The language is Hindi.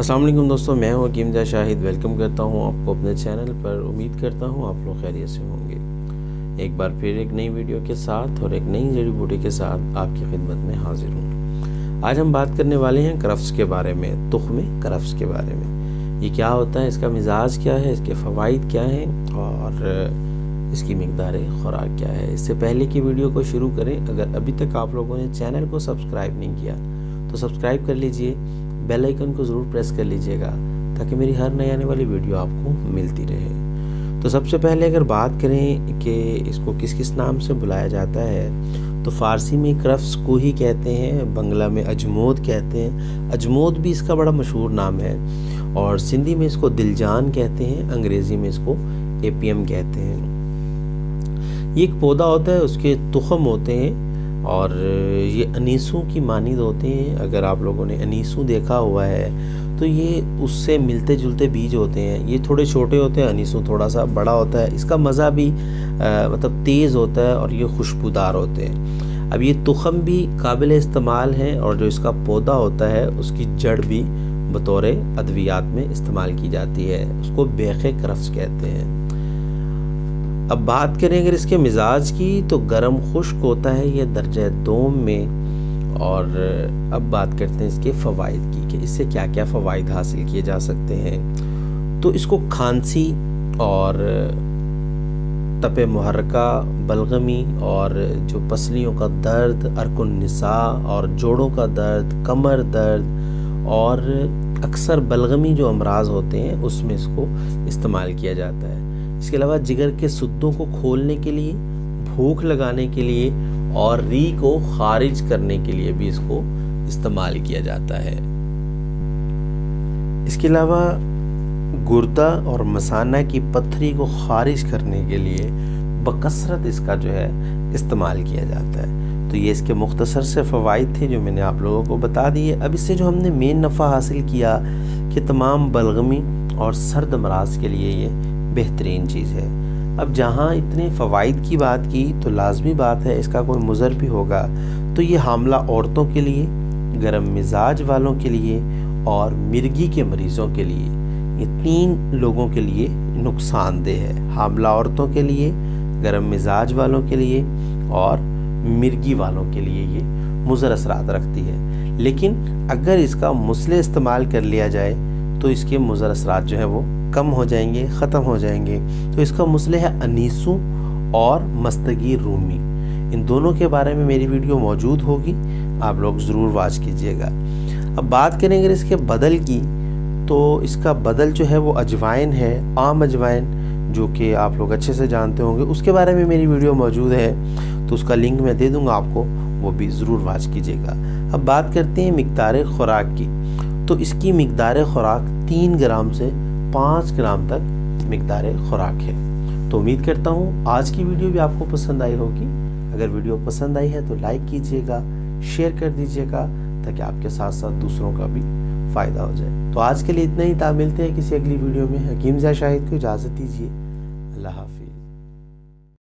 अस्सलाम वालेकुम दोस्तों, मैं हूं हकीम ज़ा शाहिद। वेलकम करता हूं आपको अपने चैनल पर। उम्मीद करता हूं आप लोग खैरियत से होंगे। एक बार फिर एक नई वीडियो के साथ और एक नई जड़ी बूटी के साथ आपकी खिदमत में हाजिर हूं। आज हम बात करने वाले हैं करफ्स के बारे में, तुख्म करफ्स के बारे में। ये क्या होता है, इसका मिजाज क्या है, इसके फ़वाइद क्या हैं और इसकी मिक़दार खुराक क्या है। इससे पहले की वीडियो को शुरू करें, अगर अभी तक आप लोगों ने चैनल को सब्सक्राइब नहीं किया तो सब्सक्राइब कर लीजिए, बेल आइकन को ज़रूर प्रेस कर लीजिएगा ताकि मेरी हर नई आने वाली वीडियो आपको मिलती रहे। तो सबसे पहले अगर बात करें कि इसको किस किस नाम से बुलाया जाता है, तो फ़ारसी में करफ्स को ही कहते हैं, बंगला में अजमोद कहते हैं। अजमोद भी इसका बड़ा मशहूर नाम है और सिंधी में इसको दिलजान कहते हैं, अंग्रेज़ी में इसको एपियम कहते हैं। ये एक पौधा होता है, उसके तुख्म होते हैं और ये अनीसों की मानिंद होते हैं। अगर आप लोगों ने अनीसों देखा हुआ है तो ये उससे मिलते जुलते बीज होते हैं। ये थोड़े छोटे होते हैं, अनीसों थोड़ा सा बड़ा होता है। इसका मज़ा भी मतलब तेज़ होता है और ये खुशबूदार होते हैं। अब ये तुख्म भी काबिल इस्तेमाल है और जो इसका पौधा होता है उसकी जड़ भी बतौर अद्वियात में इस्तेमाल की जाती है। उसको बेखे करफ्स कहते हैं। अब बात करें अगर इसके मिजाज की, तो गर्म खुश्क होता है ये दर्जा दोम में। और अब बात करते हैं इसके फ़वाइद की कि इससे क्या क्या फ़वाइद हासिल किए जा सकते हैं। तो इसको खांसी और तपे मुहर्रका, बलगमी और जो पसलियों का दर्द, अरकुन्निसा और जोड़ों का दर्द, कमर दर्द और अक्सर बलगमी जो अमराज होते हैं उसमें इसको इस्तेमाल किया जाता है। इसके अलावा जिगर के सुद्दों को खोलने के लिए, भूख लगाने के लिए और री को खारिज करने के लिए भी इसको इस्तेमाल किया जाता है। इसके अलावा गुर्दा और मसाना की पत्थरी को खारिज करने के लिए बकसरत इसका जो है इस्तेमाल किया जाता है। तो ये इसके मुख्तसर से फ़वाइद थे जो मैंने आप लोगों को बता दिए। अब इससे जो हमने मेन नफ़ा हासिल किया कि तमाम बलगमी और सर्द अमराज के लिए ये बेहतरीन चीज़ है। अब जहाँ इतने फ़वाइद की बात की तो लाजमी बात है इसका कोई मुज़र भी होगा। तो ये हामला औरतों के लिए, गर्म मिजाज वालों के लिए और मिर्गी के मरीज़ों के लिए, ये तीन लोगों के लिए नुकसानदेह है। हामला औरतों के लिए, गर्म मिजाज वालों के लिए और मिर्गी वालों के लिए ये मुज़र असरात रखती है। लेकिन अगर इसका मुसले इस्तेमाल कर लिया जाए तो इसके मुज़र असरात जो है वो कम हो जाएंगे, ख़त्म हो जाएंगे। तो इसका मुसले है अनीसों और मस्तगी रूमी। इन दोनों के बारे में मेरी वीडियो मौजूद होगी, आप लोग ज़रूर वॉच कीजिएगा। अब बात करें अगर इसके बदल की, तो इसका बदल जो है वो अजवाइन है, आम अजवाइन, जो कि आप लोग अच्छे से जानते होंगे। उसके बारे में मेरी वीडियो मौजूद है तो उसका लिंक मैं दे दूँगा आपको, वो भी ज़रूर वॉच कीजिएगा। अब बात करते हैं मिक़दार खुराक की। तो इसकी मिक़दार खुराक 3 ग्राम से 5 ग्राम तक मिक़दार खुराक है। तो उम्मीद करता हूँ आज की वीडियो भी आपको पसंद आई होगी। अगर वीडियो पसंद आई है तो लाइक कीजिएगा, शेयर कर दीजिएगा ताकि आपके साथ साथ दूसरों का भी फ़ायदा हो जाए। तो आज के लिए इतना ही। मिलते हैं किसी अगली वीडियो में। हकीम ज़ा शाहिद को इजाज़त दीजिए। अल्लाह हाफ़िज़।